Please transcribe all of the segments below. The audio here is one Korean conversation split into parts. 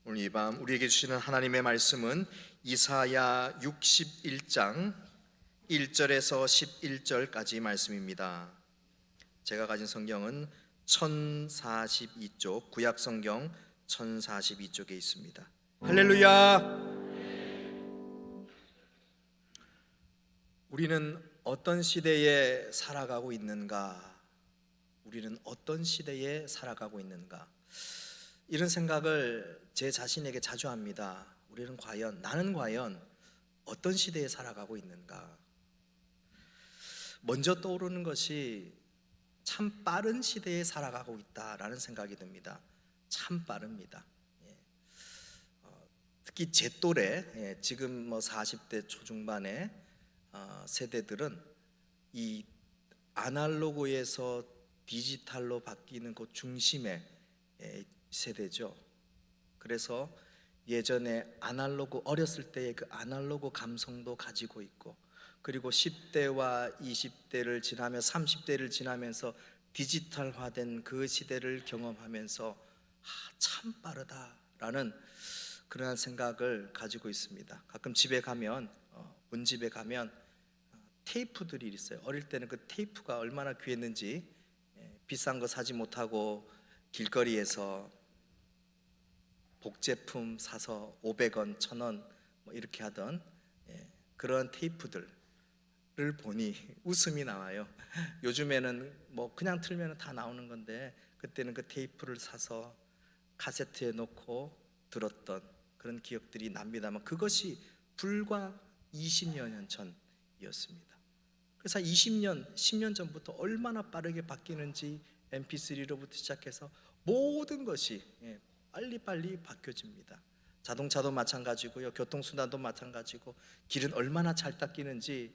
오늘 이 밤 우리에게 주시는 하나님의 말씀은 이사야 61장 1절에서 11절까지 말씀입니다. 제가 가진 성경은 1042쪽, 구약 성경 1042쪽에 있습니다. 할렐루야! 우리는 어떤 시대에 살아가고 있는가? 우리는 어떤 시대에 살아가고 있는가? 이런 생각을 제 자신에게 자주 합니다. 나는 과연 어떤 시대에 살아가고 있는가? 먼저 떠오르는 것이 참 빠른 시대에 살아가고 있다라는 생각이 듭니다. 참 빠릅니다. 특히 제 또래, 지금 40대 초중반의 세대들은 이 아날로그에서 디지털로 바뀌는 그 중심의 세대죠. 그래서 예전에 아날로그, 어렸을 때의 그 아날로그 감성도 가지고 있고, 그리고 10대와 20대를 지나며 30대를 지나면서 디지털화된 그 시대를 경험하면서 참 빠르다라는 그러한 생각을 가지고 있습니다. 가끔 집에 가면, 온 집에 가면 테이프들이 있어요. 어릴 때는 그 테이프가 얼마나 귀했는지, 비싼 거 사지 못하고 길거리에서 복제품 사서 500원, 1000원 이렇게 하던 그런 테이프들을 보니 웃음이 나와요. 요즘에는 그냥 틀면 다 나오는 건데, 그때는 그 테이프를 사서 카세트에 놓고 들었던 그런 기억들이 납니다만, 그것이 불과 20여 년 전이었습니다. 그래서 20년, 10년 전부터 얼마나 빠르게 바뀌는지, MP3로부터 시작해서 모든 것이 빨리빨리 바뀌어집니다. 자동차도 마찬가지고요, 교통수단도 마찬가지고, 길은 얼마나 잘 닦이는지,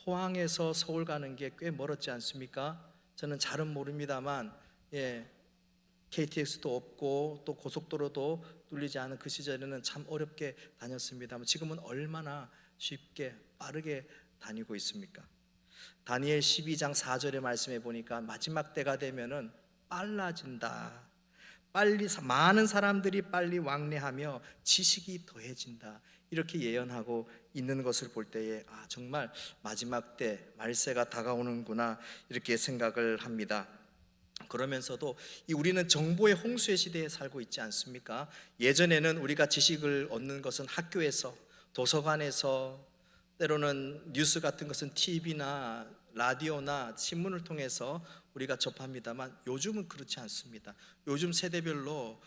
포항에서 서울 가는 게 꽤 멀었지 않습니까? 저는 잘은 모릅니다만 KTX도 없고 또 고속도로도 뚫리지 않은 그 시절에는 참 어렵게 다녔습니다만, 지금은 얼마나 쉽게 빠르게 다니고 있습니까? 다니엘 12장 4절의 말씀에 보니까 마지막 때가 되면은 빨라진다, 많은 사람들이 빨리 왕래하며 지식이 더해진다, 이렇게 예언하고 있는 것을 볼 때에 정말 마지막 때 말세가 다가오는구나, 이렇게 생각을 합니다. 그러면서도 우리는 정보의 홍수의 시대에 살고 있지 않습니까? 예전에는 우리가 지식을 얻는 것은 학교에서, 도서관에서, 때로는 뉴스 같은 것은 TV나 라디오나 신문을 통해서 우리가 접합니다만, 요즘은 그렇지 않습니다. 요즘 세대별로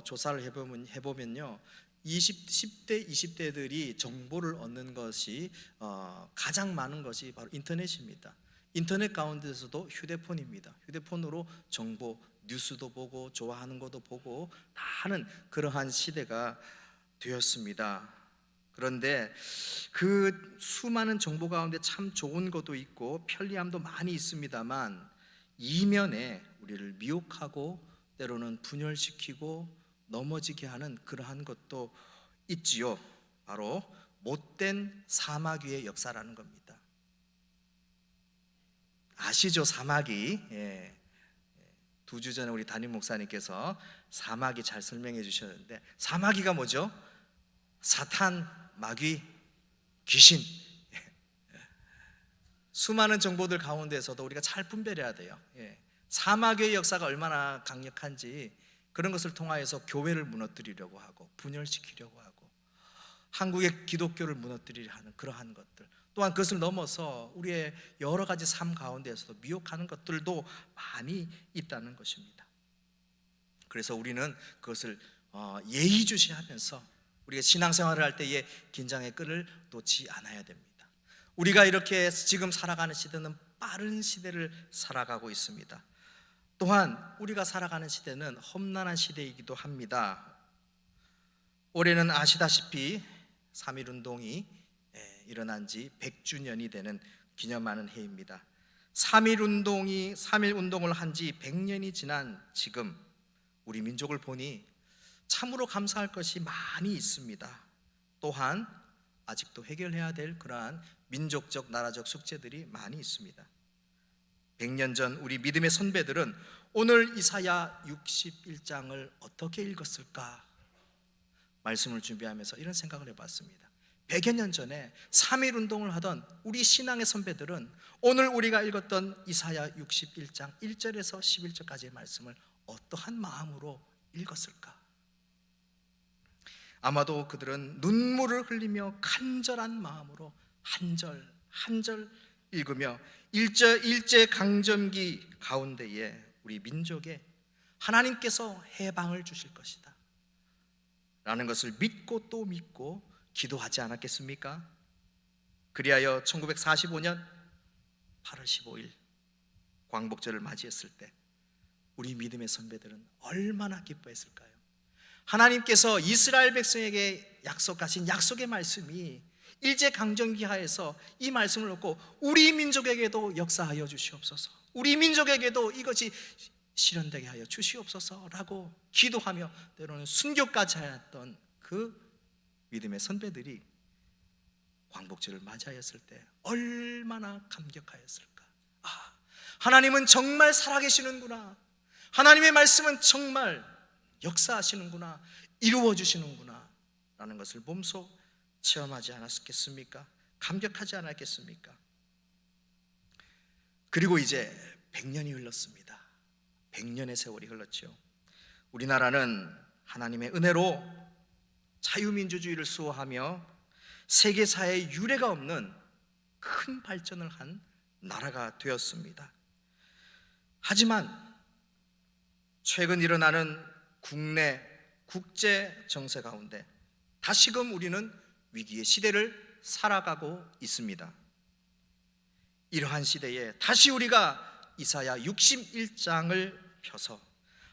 조사를 해보면요, 10대, 20대들이 정보를 얻는 것이 가장 많은 것이 바로 인터넷입니다. 인터넷 가운데서도 휴대폰입니다. 휴대폰으로 정보, 뉴스도 보고 좋아하는 것도 보고 다 하는 그러한 시대가 되었습니다. 그런데 그 수많은 정보 가운데 참 좋은 것도 있고 편리함도 많이 있습니다만, 이면에 우리를 미혹하고 때로는 분열시키고 넘어지게 하는 그러한 것도 있지요. 바로 못된 사마귀의 역사라는 겁니다. 아시죠? 사마귀. 2주 전에 우리 담임 목사님께서 사마귀 잘 설명해 주셨는데, 사마귀가 뭐죠? 사탄, 마귀, 귀신. 수많은 정보들 가운데서도 우리가 잘 분별해야 돼요. 사마귀의 역사가 얼마나 강력한지, 그런 것을 통하여서 교회를 무너뜨리려고 하고 분열시키려고 하고 한국의 기독교를 무너뜨리려 하는 그러한 것들, 또한 그것을 넘어서 우리의 여러 가지 삶 가운데에서도 미혹하는 것들도 많이 있다는 것입니다. 그래서 우리는 그것을 예의주시하면서 우리가 신앙생활을 할 때에 긴장의 끈을 놓지 않아야 됩니다. 우리가 이렇게 지금 살아가는 시대는 빠른 시대를 살아가고 있습니다. 또한 우리가 살아가는 시대는 험난한 시대이기도 합니다. 올해는 아시다시피 3.1운동이 일어난 지 100주년이 되는 기념하는 해입니다. 3.1운동을 한 지 100년이 지난 지금 우리 민족을 보니 참으로 감사할 것이 많이 있습니다. 또한 아직도 해결해야 될 그러한 민족적, 나라적 숙제들이 많이 있습니다. 100년 전 우리 믿음의 선배들은 오늘 이사야 61장을 어떻게 읽었을까? 말씀을 준비하면서 이런 생각을 해봤습니다. 100여 년 전에 3.1 운동을 하던 우리 신앙의 선배들은 오늘 우리가 읽었던 이사야 61장 1절에서 11절까지의 말씀을 어떠한 마음으로 읽었을까? 아마도 그들은 눈물을 흘리며 간절한 마음으로 한 절 한 절 읽으며 일제 강점기 가운데에 우리 민족에 하나님께서 해방을 주실 것이다 라는 것을 믿고 또 믿고 기도하지 않았겠습니까? 그리하여 1945년 8월 15일 광복절을 맞이했을 때 우리 믿음의 선배들은 얼마나 기뻐했을까요? 하나님께서 이스라엘 백성에게 약속하신 약속의 말씀이 일제강점기 하에서 이 말씀을 놓고 우리 민족에게도 역사하여 주시옵소서, 우리 민족에게도 이것이 실현되게 하여 주시옵소서라고 기도하며 때로는 순교까지 하였던 그 믿음의 선배들이 광복절을 맞이하였을 때 얼마나 감격하였을까? 하나님은 정말 살아계시는구나, 하나님의 말씀은 정말 역사하시는구나, 이루어주시는구나 라는 것을 몸소 체험하지 않았겠습니까? 감격하지 않았겠습니까? 그리고 이제 100년이 흘렀습니다. 100년의 세월이 흘렀죠. 우리나라는 하나님의 은혜로 자유민주주의를 수호하며 세계사에 유례가 없는 큰 발전을 한 나라가 되었습니다. 하지만 최근 일어나는 국내 국제 정세 가운데 다시금 우리는 위기의 시대를 살아가고 있습니다. 이러한 시대에 다시 우리가 이사야 61장을 펴서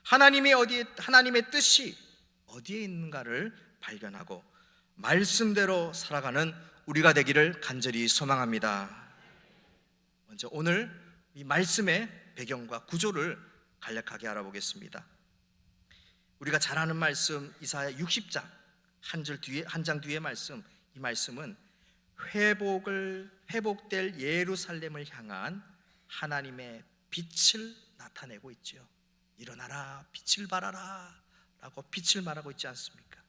하나님의 뜻이 어디에 있는가를 발견하고 말씀대로 살아가는 우리가 되기를 간절히 소망합니다. 먼저 오늘 이 말씀의 배경과 구조를 간략하게 알아보겠습니다. 우리가 잘 아는 말씀 이사야 60장 한 장 뒤의 말씀, 이 말씀은 회복될 예루살렘을 향한 하나님의 빛을 나타내고 있죠. 일어나라, 빛을 발하라 라고 빛을 말하고 있지 않습니까?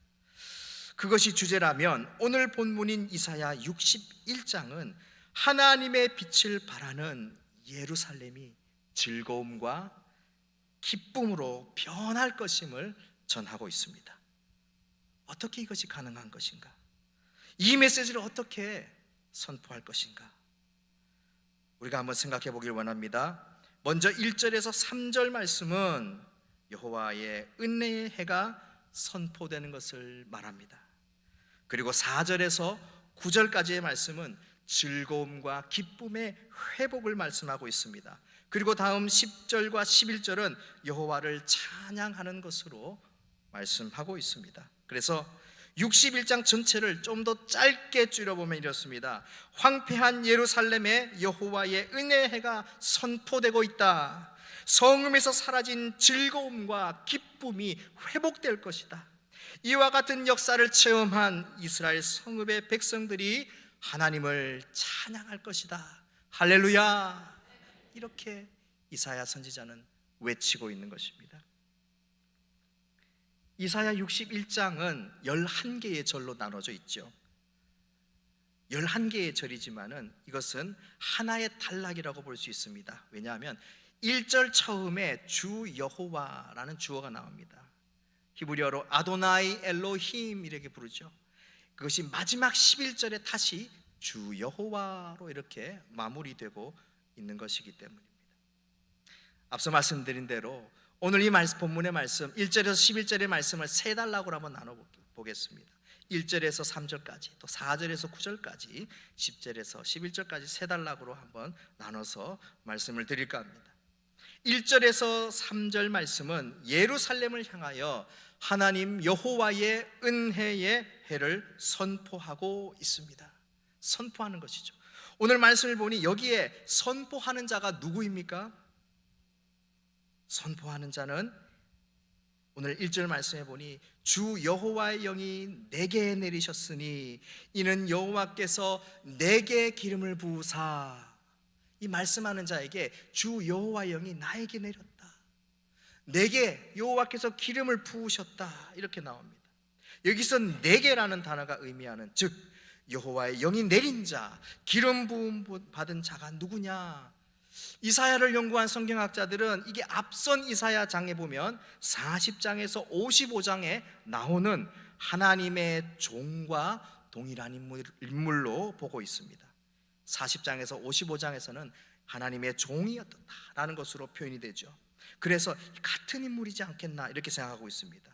그것이 주제라면 오늘 본문인 이사야 61장은 하나님의 빛을 발하는 예루살렘이 즐거움과 기쁨으로 변할 것임을 전하고 있습니다. 어떻게 이것이 가능한 것인가? 이 메시지를 어떻게 선포할 것인가? 우리가 한번 생각해 보길 원합니다. 먼저 1절에서 3절 말씀은 여호와의 은혜의 해가 선포되는 것을 말합니다. 그리고 4절에서 9절까지의 말씀은 즐거움과 기쁨의 회복을 말씀하고 있습니다. 그리고 다음 10절과 11절은 여호와를 찬양하는 것으로 말씀하고 있습니다. 그래서 61장 전체를 좀 더 짧게 줄여보면 이렇습니다. 황폐한 예루살렘에 여호와의 은혜의 해가 선포되고 있다. 성읍에서 사라진 즐거움과 기쁨이 회복될 것이다. 이와 같은 역사를 체험한 이스라엘 성읍의 백성들이 하나님을 찬양할 것이다. 할렐루야. 이렇게 이사야 선지자는 외치고 있는 것입니다. 이사야 61장은 11개의 절로 나눠져 있죠. 11개의 절이지만은 이것은 하나의 단락이라고 볼 수 있습니다. 왜냐하면 1절 처음에 주 여호와라는 주어가 나옵니다. 히브리어로 아도나이 엘로힘 이렇게 부르죠. 그것이 마지막 11절에 다시 주 여호와로 이렇게 마무리되고 있는 것이기 때문입니다. 앞서 말씀드린 대로 오늘 이 본문의 말씀 1절에서 11절의 말씀을 세 단락으로 한번 나눠보겠습니다. 1절에서 3절까지 또 4절에서 9절까지 10절에서 11절까지 세 단락으로 한번 나눠서 말씀을 드릴까 합니다. 1절에서 3절 말씀은 예루살렘을 향하여 하나님 여호와의 은혜의 해를 선포하고 있습니다. 선포하는 것이죠. 오늘 말씀을 보니 여기에 선포하는 자가 누구입니까? 선포하는 자는 오늘 1절 말씀에 보니 주 여호와의 영이 내게 내리셨으니 이는 여호와께서 내게 기름을 부으사. 이 말씀하는 자에게 주 여호와의 영이 나에게 내렸다. 내게 여호와께서 기름을 부으셨다. 이렇게 나옵니다. 여기서 내게라는 단어가 의미하는, 즉 여호와의 영이 내린 자, 기름 부음 받은 자가 누구냐? 이사야를 연구한 성경학자들은 이게 앞선 이사야 장에 보면 40장에서 55장에 나오는 하나님의 종과 동일한 인물로 보고 있습니다. 40장에서 55장에서는 하나님의 종이었다라는 것으로 표현이 되죠. 그래서 같은 인물이지 않겠나 이렇게 생각하고 있습니다.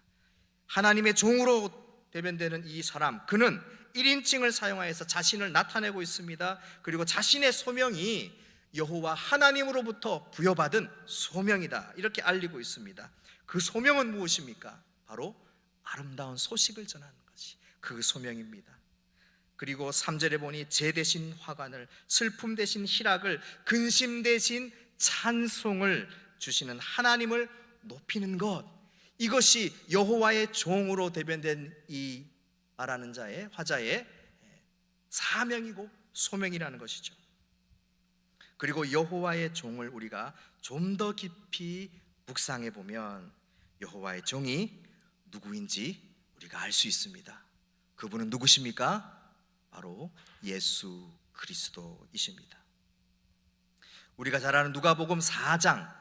하나님의 종으로 대변되는 이 사람, 그는 1인칭을 사용하여서 자신을 나타내고 있습니다. 그리고 자신의 소명이 여호와 하나님으로부터 부여받은 소명이다 이렇게 알리고 있습니다. 그 소명은 무엇입니까? 바로 아름다운 소식을 전하는 것이 그 소명입니다. 그리고 3절에 보니 재 대신 화관을, 슬픔 대신 희락을, 근심 대신 찬송을 주시는 하나님을 높이는 것, 이것이 여호와의 종으로 대변된 이 말하는 자의, 화자의 사명이고 소명이라는 것이죠. 그리고 여호와의 종을 우리가 좀 더 깊이 묵상해 보면 여호와의 종이 누구인지 우리가 알 수 있습니다. 그분은 누구십니까? 바로 예수 그리스도이십니다. 우리가 잘 아는 누가복음 4장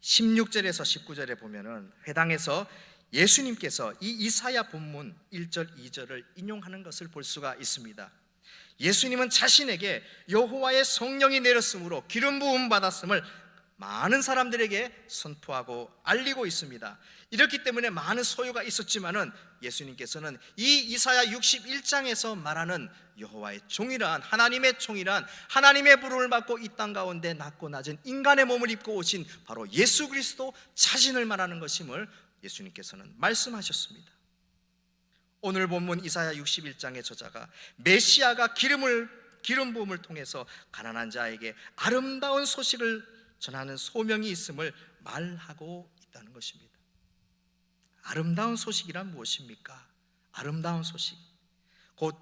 16절에서 19절에 보면은 회당에서 예수님께서 이 이사야 본문 1절 2절을 인용하는 것을 볼 수가 있습니다. 예수님은 자신에게 여호와의 성령이 내렸으므로 기름 부음 받았음을 많은 사람들에게 선포하고 알리고 있습니다. 이렇기 때문에 많은 소요가 있었지만은 예수님께서는 이 이사야 61장에서 말하는 여호와의 종이란, 하나님의 종이란, 하나님의 부름을 받고 이 땅 가운데 낮고 낮은 인간의 몸을 입고 오신 바로 예수 그리스도 자신을 말하는 것임을 예수님께서는 말씀하셨습니다. 오늘 본문 이사야 61장의 저자가 메시아가 기름 부음을 통해서 가난한 자에게 아름다운 소식을 전하는 소명이 있음을 말하고 있다는 것입니다. 아름다운 소식이란 무엇입니까? 아름다운 소식, 곧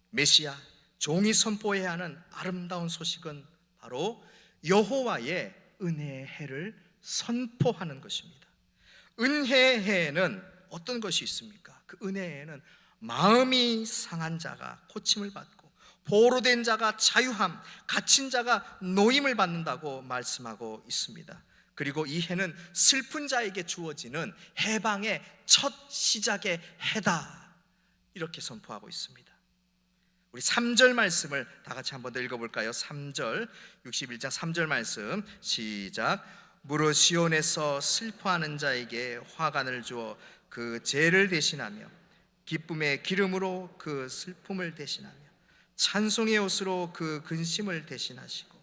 메시아 종이 선포해야 하는 아름다운 소식은 바로 여호와의 은혜의 해를 선포하는 것입니다. 은혜의 해에는 어떤 것이 있습니까? 그 은혜의 해는 마음이 상한 자가 고침을 받고 보호된 자가 자유함, 갇힌 자가 노임을 받는다고 말씀하고 있습니다. 그리고 이 해는 슬픈 자에게 주어지는 해방의 첫 시작의 해다 이렇게 선포하고 있습니다. 우리 3절 말씀을 다 같이 한번 더 읽어볼까요? 3절 61장 3절 말씀 시작. 무릇 시온에서 슬퍼하는 자에게 화관을 주어 그 죄를 대신하며 기쁨의 기름으로 그 슬픔을 대신하며 찬송의 옷으로 그 근심을 대신하시고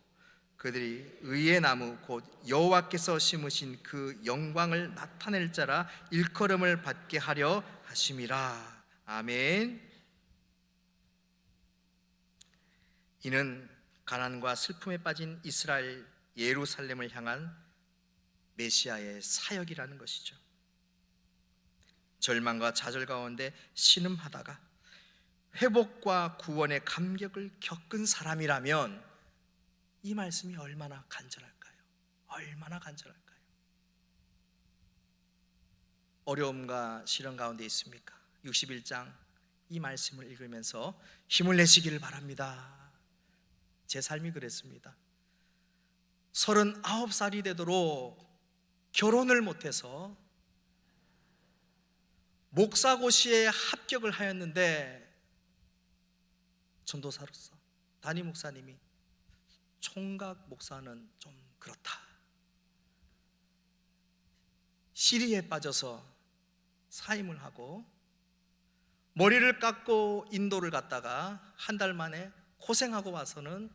그들이 의의 나무 곧 여호와께서 심으신 그 영광을 나타낼 자라 일컬음을 받게 하려 하심이라. 아멘. 이는 가난과 슬픔에 빠진 이스라엘 예루살렘을 향한 메시아의 사역이라는 것이죠. 절망과 좌절 가운데 신음하다가 회복과 구원의 감격을 겪은 사람이라면 이 말씀이 얼마나 간절할까요? 얼마나 간절할까요? 어려움과 시련 가운데 있습니까? 61장 이 말씀을 읽으면서 힘을 내시기를 바랍니다. 제 삶이 그랬습니다. 39살이 되도록 결혼을 못해서 목사고시에 합격을 하였는데 전도사로서 담임 목사님이 총각 목사는 좀 그렇다, 시리에 빠져서 사임을 하고 머리를 깎고 인도를 갔다가 한 달 만에 고생하고 와서는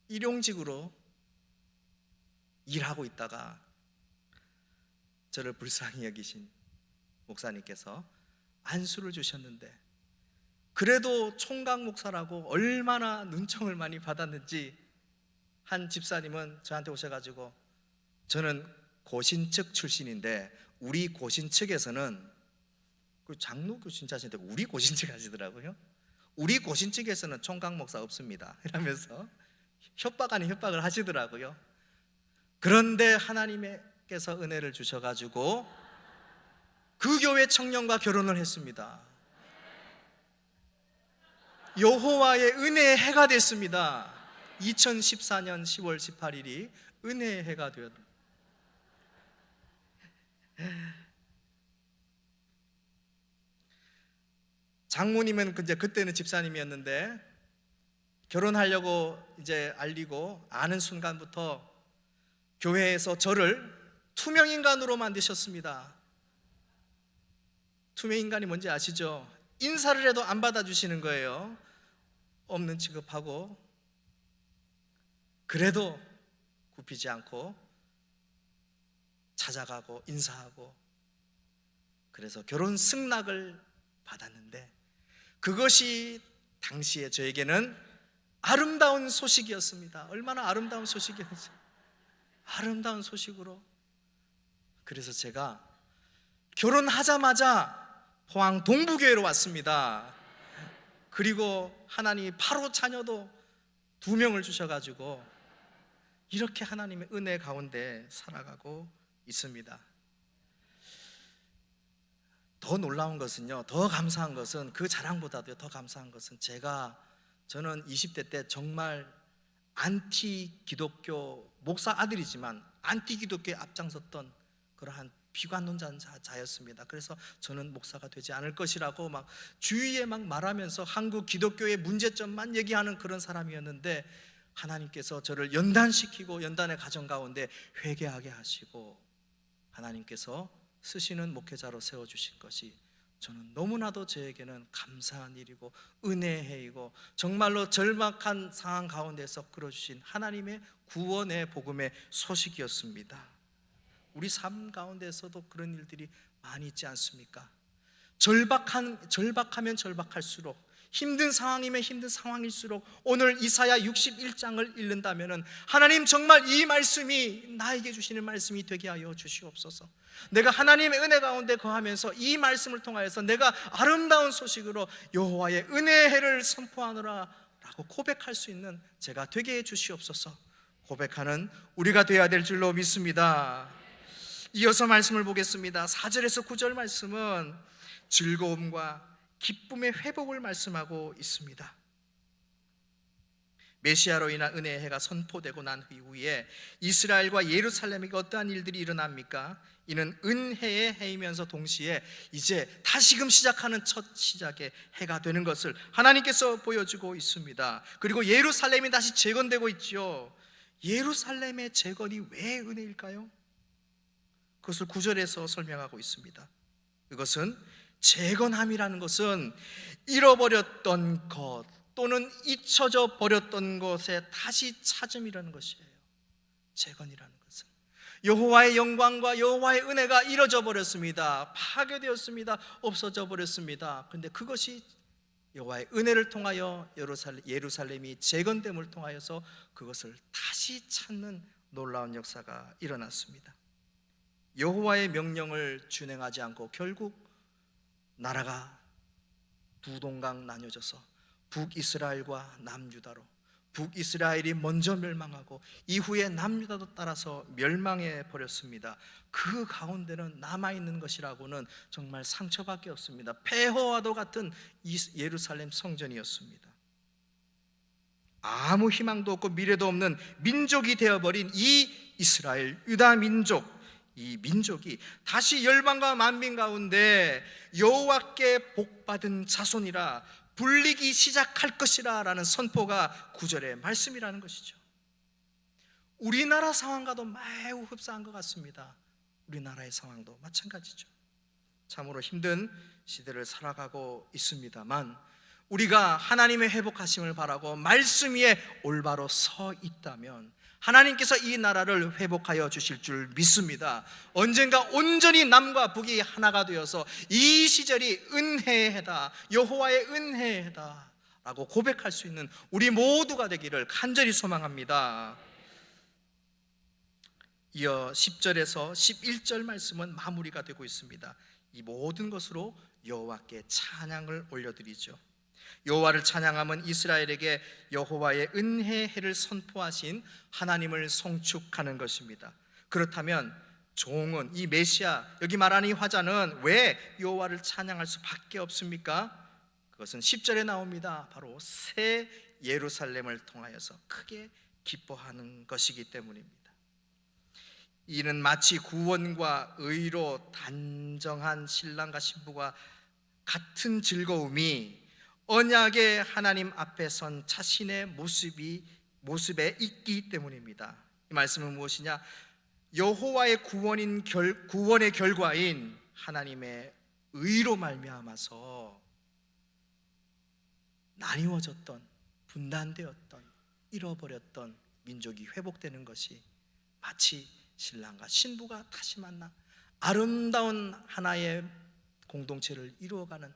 일용직으로 일하고 있다가 저를 불쌍히 여기신 목사님께서 안수를 주셨는데 그래도 총각 목사라고 얼마나 눈총을 많이 받았는지 한 집사님은 저한테 오셔가지고 저는 고신측 출신인데 우리 고신측에서는 그 장로 교신자신데 우리 고신측 하시더라고요. 우리 고신측에서는 총각 목사 없습니다 이러면서 협박 아닌 협박을 하시더라고요. 그런데 하나님께서 은혜를 주셔가지고 그 교회 청년과 결혼을 했습니다. 여호와의 은혜의 해가 됐습니다. 2014년 10월 18일이 은혜의 해가 되었습니다. 장모님은 그때는 집사님이었는데 결혼하려고 이제 알리고 아는 순간부터 교회에서 저를 투명인간으로 만드셨습니다. 투명인간이 뭔지 아시죠? 인사를 해도 안 받아주시는 거예요. 없는 취급하고, 그래도 굽히지 않고 찾아가고 인사하고, 그래서 결혼 승낙을 받았는데 그것이 당시에 저에게는 아름다운 소식이었습니다. 얼마나 아름다운 소식이었는지. 아름다운 소식으로. 그래서 제가 결혼하자마자 포항 동부교회로 왔습니다. 그리고 하나님이 바로 자녀도 2명을 주셔가지고 이렇게 하나님의 은혜 가운데 살아가고 있습니다. 더 놀라운 것은요, 더 감사한 것은, 그 자랑보다도 더 감사한 것은, 저는 20대 때 정말 안티 기독교 목사 아들이지만 안티 기독교에 앞장섰던 그러한 비관론자였습니다. 그래서 저는 목사가 되지 않을 것이라고 막 주위에 막 말하면서 한국 기독교의 문제점만 얘기하는 그런 사람이었는데, 하나님께서 저를 연단시키고 연단의 가정 가운데 회개하게 하시고 하나님께서 쓰시는 목회자로 세워주신 것이 저는 너무나도 저에게는 감사한 일이고 은혜의 해이고, 정말로 절박한 상황 가운데서 끌어주신 하나님의 구원의 복음의 소식이었습니다. 우리 삶 가운데서도 그런 일들이 많이 있지 않습니까? 절박하면 절박할수록, 힘든 상황이면 힘든 상황일수록 오늘 이사야 61장을 읽는다면 하나님 정말 이 말씀이 나에게 주시는 말씀이 되게 하여 주시옵소서. 내가 하나님의 은혜 가운데 거하면서 이 말씀을 통하여서 내가 아름다운 소식으로 여호와의 은혜의 해를 선포하노라 라고 고백할 수 있는 제가 되게 해 주시옵소서. 고백하는 우리가 되어야 될 줄로 믿습니다. 이어서 말씀을 보겠습니다. 4절에서 9절 말씀은 즐거움과 기쁨의 회복을 말씀하고 있습니다. 메시아로 인한 은혜의 해가 선포되고 난 이후에 이스라엘과 예루살렘에게 어떠한 일들이 일어납니까? 이는 은혜의 해이면서 동시에 이제 다시금 시작하는 첫 시작의 해가 되는 것을 하나님께서 보여주고 있습니다. 그리고 예루살렘이 다시 재건되고 있죠. 예루살렘의 재건이 왜 은혜일까요? 그것을 9절에서 설명하고 있습니다. 그것은 재건함이라는 것은 잃어버렸던 것 또는 잊혀져 버렸던 것에 다시 찾음이라는 것이에요. 재건이라는 것은 여호와의 영광과 여호와의 은혜가 잃어져 버렸습니다. 파괴되었습니다. 없어져 버렸습니다. 그런데 그것이 여호와의 은혜를 통하여 예루살렘이 재건됨을 통하여서 그것을 다시 찾는 놀라운 역사가 일어났습니다. 여호와의 명령을 준행하지 않고 결국 나라가 두 동강 나뉘어져서 북이스라엘과 남유다로, 북이스라엘이 먼저 멸망하고 이후에 남유다도 따라서 멸망해 버렸습니다. 그 가운데는 남아있는 것이라고는 정말 상처밖에 없습니다. 폐허와도 같은 예루살렘 성전이었습니다. 아무 희망도 없고 미래도 없는 민족이 되어버린 이 이스라엘 유다 민족, 이 민족이 다시 열방과 만민 가운데 여호와께 복받은 자손이라 불리기 시작할 것이라 라는 선포가 9절의 말씀이라는 것이죠. 우리나라 상황과도 매우 흡사한 것 같습니다. 우리나라의 상황도 마찬가지죠. 참으로 힘든 시대를 살아가고 있습니다만 우리가 하나님의 회복하심을 바라고 말씀 위에 올바로 서 있다면 하나님께서 이 나라를 회복하여 주실 줄 믿습니다. 언젠가 온전히 남과 북이 하나가 되어서 이 시절이 은혜의 해다, 여호와의 은혜의 해다 라고 고백할 수 있는 우리 모두가 되기를 간절히 소망합니다. 이어 10절에서 11절 말씀은 마무리가 되고 있습니다. 이 모든 것으로 여호와께 찬양을 올려드리죠. 여호와를 찬양함은 이스라엘에게 여호와의 은혜의 해를 선포하신 하나님을 송축하는 것입니다. 그렇다면 종은, 이 메시아, 여기 말하는 이 화자는 왜 여호와를 찬양할 수밖에 없습니까? 그것은 10절에 나옵니다. 바로 새 예루살렘을 통하여서 크게 기뻐하는 것이기 때문입니다. 이는 마치 구원과 의로 단정한 신랑과 신부가 같은 즐거움이 언약의 하나님 앞에 선 자신의 모습에 있기 때문입니다. 이 말씀은 무엇이냐? 여호와의 구원의 결과인 하나님의 의로 말미암아서 나뉘어졌던, 분단되었던, 잃어버렸던 민족이 회복되는 것이 마치 신랑과 신부가 다시 만나 아름다운 하나의 공동체를 이루어가는,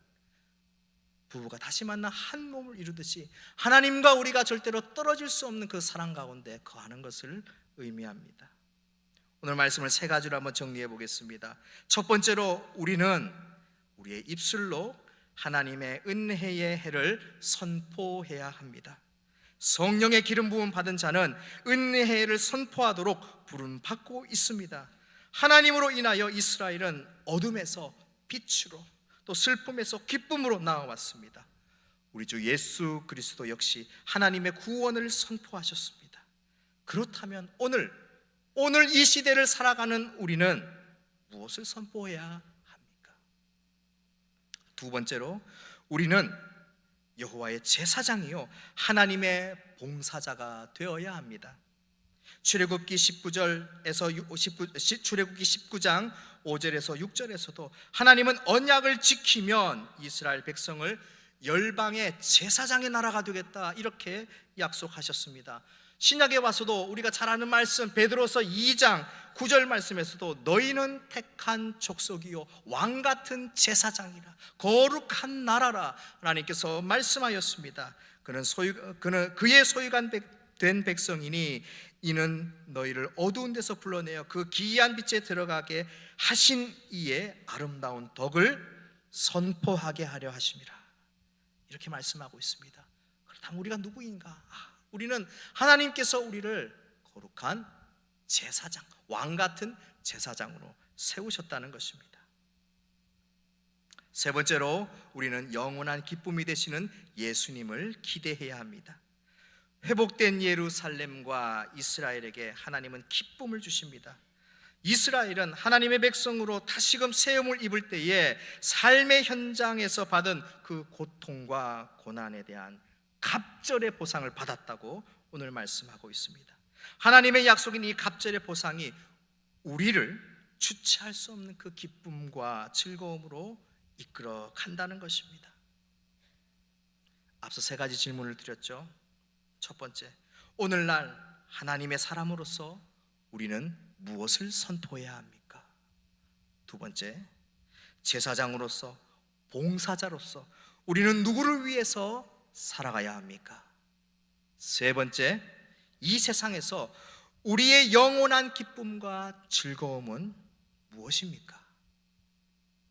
부부가 다시 만나 한 몸을 이루듯이 하나님과 우리가 절대로 떨어질 수 없는 그 사랑 가운데 거하는 것을 의미합니다. 오늘 말씀을 세 가지로 한번 정리해 보겠습니다. 첫 번째로, 우리는 우리의 입술로 하나님의 은혜의 해를 선포해야 합니다. 성령의 기름 부음 받은 자는 은혜의 해를 선포하도록 부름 받고 있습니다. 하나님으로 인하여 이스라엘은 어둠에서 빛으로, 또 슬픔에서 기쁨으로 나아왔습니다. 우리 주 예수 그리스도 역시 하나님의 구원을 선포하셨습니다. 그렇다면 오늘 이 시대를 살아가는 우리는 무엇을 선포해야 합니까? 두 번째로, 우리는 여호와의 제사장이요 하나님의 봉사자가 되어야 합니다. 출애굽기 19장 5절에서 6절에서도 하나님은 언약을 지키면 이스라엘 백성을 열방의 제사장의 나라가 되겠다, 이렇게 약속하셨습니다. 신약에 와서도 우리가 잘 아는 말씀, 베드로서 2장 9절 말씀에서도 너희는 택한 족속이요 왕같은 제사장이라, 거룩한 나라라 하나님께서 말씀하였습니다. 그는 그의 소유가 된 백성이니 이는 너희를 어두운 데서 불러내어 그 기이한 빛에 들어가게 하신 이의 아름다운 덕을 선포하게 하려 하심이라, 이렇게 말씀하고 있습니다. 그렇다면 우리가 누구인가? 우리는 하나님께서 우리를 거룩한 제사장, 왕같은 제사장으로 세우셨다는 것입니다. 세 번째로, 우리는 영원한 기쁨이 되시는 예수님을 기대해야 합니다. 회복된 예루살렘과 이스라엘에게 하나님은 기쁨을 주십니다. 이스라엘은 하나님의 백성으로 다시금 세움을 입을 때에 삶의 현장에서 받은 그 고통과 고난에 대한 갑절의 보상을 받았다고 오늘 말씀하고 있습니다. 하나님의 약속인 이 갑절의 보상이 우리를 주체할 수 없는 그 기쁨과 즐거움으로 이끌어 간다는 것입니다. 앞서 세 가지 질문을 드렸죠. 첫 번째, 오늘날 하나님의 사람으로서 우리는 무엇을 선포해야 합니까? 두 번째, 제사장으로서, 봉사자로서 우리는 누구를 위해서 살아가야 합니까? 세 번째, 이 세상에서 우리의 영원한 기쁨과 즐거움은 무엇입니까?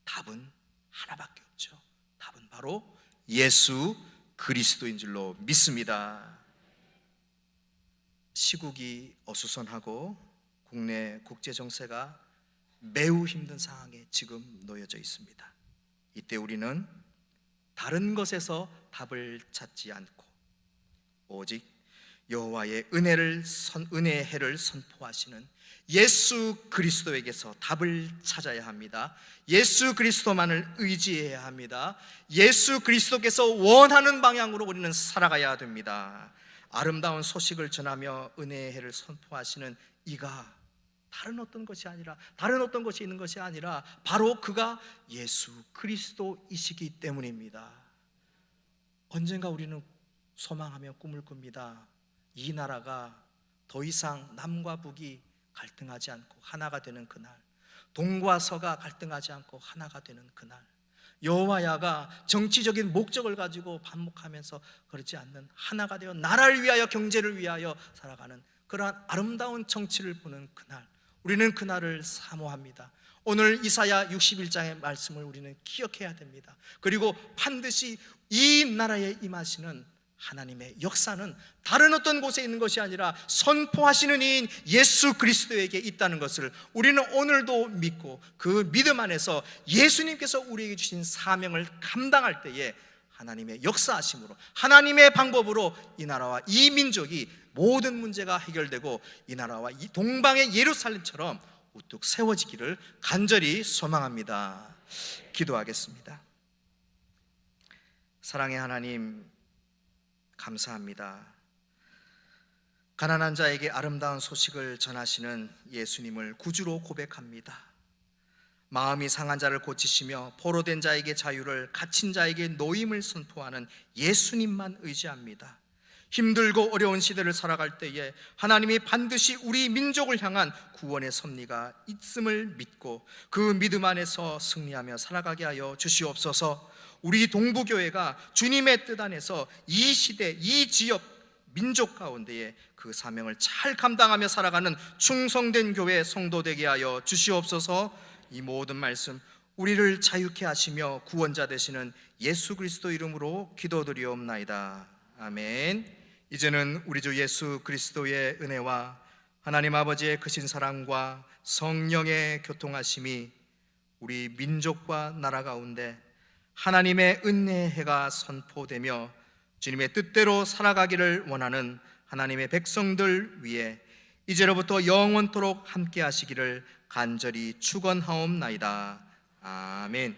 답은 하나밖에 없죠. 답은 바로 예수 그리스도인 줄로 믿습니다. 시국이 어수선하고 국내 국제 정세가 매우 힘든 상황에 지금 놓여져 있습니다. 이때 우리는 다른 것에서 답을 찾지 않고 오직 여호와의 은혜의 해를 선포하시는 예수 그리스도에게서 답을 찾아야 합니다. 예수 그리스도만을 의지해야 합니다. 예수 그리스도께서 원하는 방향으로 우리는 살아가야 됩니다. 아름다운 소식을 전하며 은혜의 해를 선포하시는 이가 다른 어떤 것이 있는 것이 아니라 바로 그가 예수 그리스도이시기 때문입니다. 언젠가 우리는 소망하며 꿈을 꿉니다. 이 나라가 더 이상 남과 북이 갈등하지 않고 하나가 되는 그날, 동과 서가 갈등하지 않고 하나가 되는 그날, 여호와 야가 정치적인 목적을 가지고 반목하면서 그러지 않는 하나가 되어 나라를 위하여, 경제를 위하여 살아가는 그러한 아름다운 정치를 보는 그날, 우리는 그날을 사모합니다. 오늘 이사야 61장의 말씀을 우리는 기억해야 됩니다. 그리고 반드시 이 나라에 임하시는 하나님의 역사는 다른 어떤 곳에 있는 것이 아니라 선포하시는 이인 예수 그리스도에게 있다는 것을 우리는 오늘도 믿고, 그 믿음 안에서 예수님께서 우리에게 주신 사명을 감당할 때에 하나님의 역사하심으로, 하나님의 방법으로 이 나라와 이 민족이 모든 문제가 해결되고 이 나라와 이 동방의 예루살렘처럼 우뚝 세워지기를 간절히 소망합니다. 기도하겠습니다. 사랑의 하나님, 감사합니다. 가난한 자에게 아름다운 소식을 전하시는 예수님을 구주로 고백합니다. 마음이 상한 자를 고치시며 포로된 자에게 자유를, 갇힌 자에게 노임을 선포하는 예수님만 의지합니다. 힘들고 어려운 시대를 살아갈 때에 하나님이 반드시 우리 민족을 향한 구원의 섭리가 있음을 믿고 그 믿음 안에서 승리하며 살아가게 하여 주시옵소서. 우리 동부교회가 주님의 뜻 안에서 이 시대, 이 지역, 민족 가운데에 그 사명을 잘 감당하며 살아가는 충성된 교회 성도 되게 하여 주시옵소서. 이 모든 말씀 우리를 자유케 하시며 구원자 되시는 예수 그리스도 이름으로 기도드리옵나이다. 아멘. 이제는 우리 주 예수 그리스도의 은혜와 하나님 아버지의 크신 사랑과 성령의 교통하심이 우리 민족과 나라 가운데 하나님의 은혜의 해가 선포되며 주님의 뜻대로 살아가기를 원하는 하나님의 백성들 위해 이제로부터 영원토록 함께 하시기를 간절히 축원하옵나이다. 아멘.